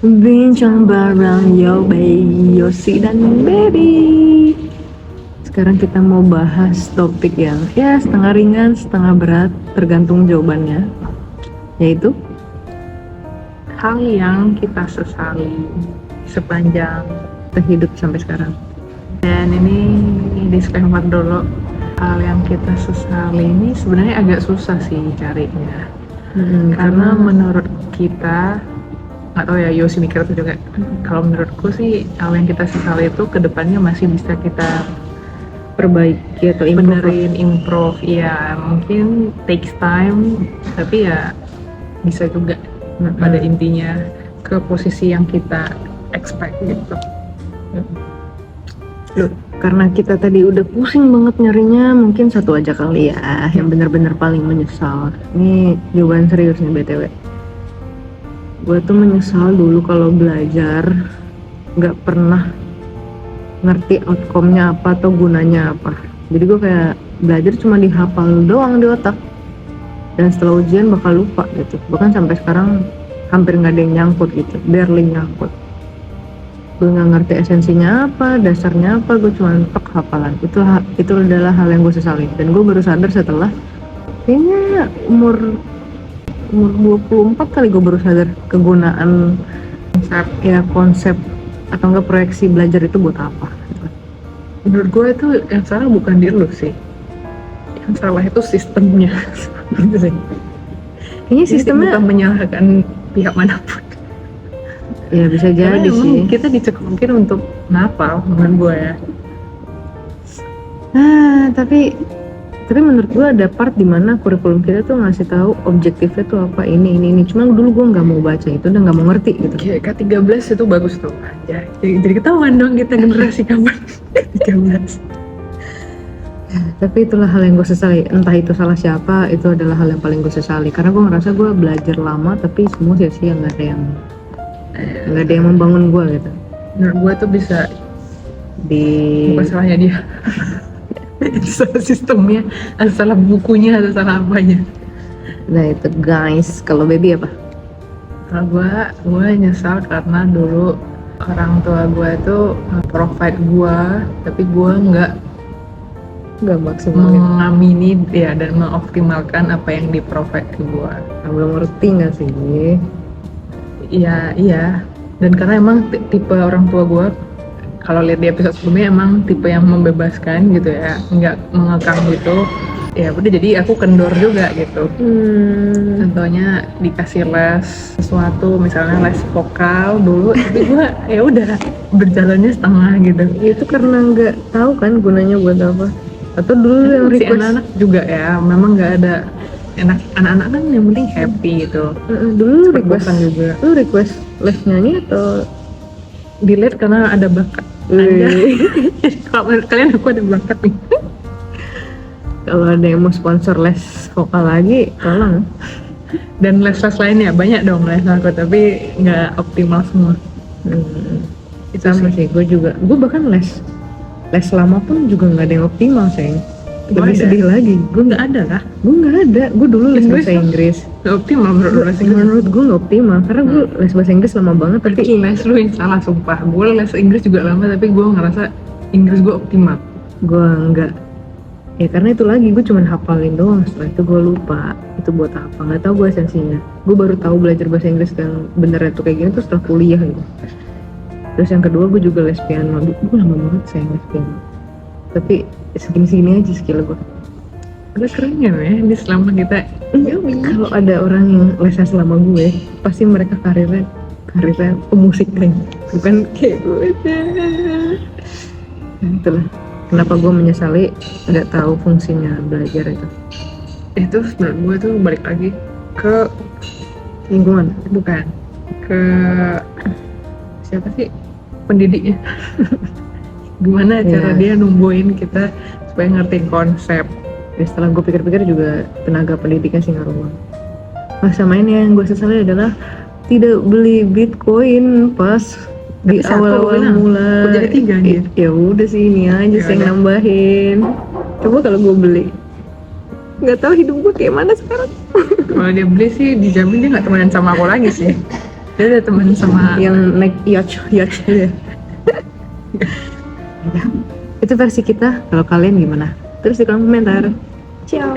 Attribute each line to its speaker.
Speaker 1: Bincang bareng Yosi dan Baby. Sekarang kita mau bahas topik yang ya setengah ringan, setengah berat, tergantung jawabannya. Yaitu
Speaker 2: hal yang kita sesali sepanjang
Speaker 1: hidup sampai sekarang.
Speaker 2: Dan ini disclaimer dulu, hal yang kita sesali ini sebenarnya agak susah sih carinya. Karena menurut kita, nggak tahu ya Yosi mikir itu juga. Kalau menurutku sih hal yang kita sesali itu kedepannya masih bisa kita
Speaker 1: perbaiki atau
Speaker 2: benerin, improve. Ya mungkin takes time, tapi ya bisa juga pada intinya ke posisi yang kita expect gitu.
Speaker 1: Loh, karena kita tadi udah pusing banget nyarinya, mungkin satu aja kali ya yang benar-benar paling menyesal. Ini jawaban serius nih BTW. Gue tuh menyesal dulu kalau belajar nggak pernah ngerti outcome-nya apa atau gunanya apa. Jadi gue kayak belajar cuma dihafal doang di otak, dan setelah ujian bakal lupa gitu. Bahkan sampai sekarang hampir nggak ada yang nyangkut gitu, barely nyangkut. Gue nggak ngerti esensinya apa, dasarnya apa, gue cuma tok hafalan. Itu adalah hal yang gue sesali, dan gue baru sadar setelah kayaknya umur 24 kali gue baru sadar kegunaan konsep atau enggak proyeksi belajar itu buat apa.
Speaker 2: Menurut gue itu yang salah bukan diri lu sih, yang salah itu sistemnya. Gitu sih.
Speaker 1: Kayaknya sistemnya
Speaker 2: bukan menyalahkan pihak manapun.
Speaker 1: Ya bisa jadi sih.
Speaker 2: Kita dicekokin untuk ngapal menurut gue ya.
Speaker 1: Tapi menurut gue ada part dimana kurikulum kita tuh ngasih tahu objektifnya tuh apa, ini. Cuma dulu gue nggak mau baca itu dan nggak mau ngerti gitu.
Speaker 2: Kayak K13 itu bagus tuh aja. Jadi ketahuan dong kita generasi kapan. 13.
Speaker 1: Tapi itulah hal yang gue sesali. Entah itu salah siapa, itu adalah hal yang paling gue sesali. Karena gue ngerasa gue belajar lama tapi semua sia-sia, nggak ada yang membangun gue gitu.
Speaker 2: Menurut gue tuh bisa bukan salahnya dia. Itu salah sistemnya, atau salah bukunya, atau salah apanya.
Speaker 1: Nah itu guys. Kalau Baby apa?
Speaker 2: Kalau gue nyesal karena dulu orang tua gue itu provide gue, tapi gue nggak
Speaker 1: maksimal
Speaker 2: mengamini ya dan mengoptimalkan apa yang di-provide ke gue.
Speaker 1: Belum ngerti nggak sih?
Speaker 2: Iya. Dan karena emang tipe orang tua gue, kalau lihat di episode sebelumnya, emang tipe yang membebaskan gitu ya, nggak mengekang gitu. Ya udah, jadi aku kendor juga gitu. Contohnya dikasih les sesuatu, misalnya les vokal dulu, tapi gue ya udah berjalannya setengah gitu.
Speaker 1: Itu karena nggak tahu kan gunanya buat apa? Atau dulu yang
Speaker 2: Si
Speaker 1: request
Speaker 2: anak-anak juga ya, memang nggak ada anak-anak kan yang penting happy gitu.
Speaker 1: Dulu request
Speaker 2: juga.
Speaker 1: Lu request les nyanyi atau
Speaker 2: dilihat karena ada bakat aja. Kalau menurut kalian aku ada bakat nih.
Speaker 1: Kalau ada yang mau sponsor les vokal lagi, tolong.
Speaker 2: Dan les-les lainnya banyak dong les aku, tapi nggak optimal semua.
Speaker 1: Itu sama sih, gue bahkan les lama pun juga nggak ada yang optimal sayang. Lebih sedih lagi, gue nggak ada. Gue dulu les bahasa Inggris.
Speaker 2: Nggak optimal
Speaker 1: menurut gue nggak optimal, karena gue les bahasa Inggris lama banget. Tapi
Speaker 2: les lu yang salah sumpah. Gue les Inggris juga lama, tapi gue ngerasa Inggris gue optimal.
Speaker 1: Gue nggak. Ya karena itu lagi, gue cuma hafalin doang, setelah itu gue lupa itu buat apa, nggak tahu gue esensinya. Gue baru tahu belajar bahasa Inggris yang benernya tuh kayak gini tuh setelah kuliah gitu. Terus yang kedua gue juga les piano. Gue lama banget sayang les piano, tapi segini aja skill gue.
Speaker 2: Udah keren ya ini selama kita.
Speaker 1: Kalau ada orang yang lesnya selama gue, pasti mereka karirnya pemusik kan, bukan kayak gue. Itulah kenapa gue menyesali nggak tahu fungsinya belajar itu.
Speaker 2: Itu menurut gue tuh balik lagi ke
Speaker 1: lingkungan,
Speaker 2: bukan ke siapa sih pendidiknya. Gimana cara dia numbuhin kita supaya ngerti konsep.
Speaker 1: Ya, setelah gue pikir-pikir juga tenaga pendidikan sih ngaruh banget. Sama ini yang gue sesali adalah tidak beli Bitcoin pas di awal-awal mula.
Speaker 2: Jadi 3 nih.
Speaker 1: Ya udah sih, ini aja sih yang nambahin. Coba kalau gue beli, nggak tahu hidup gue kayak mana sekarang.
Speaker 2: Kalau dia beli sih dijamin dia nggak temenan sama aku lagi sih. Dia udah temen sama
Speaker 1: yang naik yacht gitu ya. Udah. Itu versi kita. Kalau kalian gimana? Terus di kolom komentar. Ciao.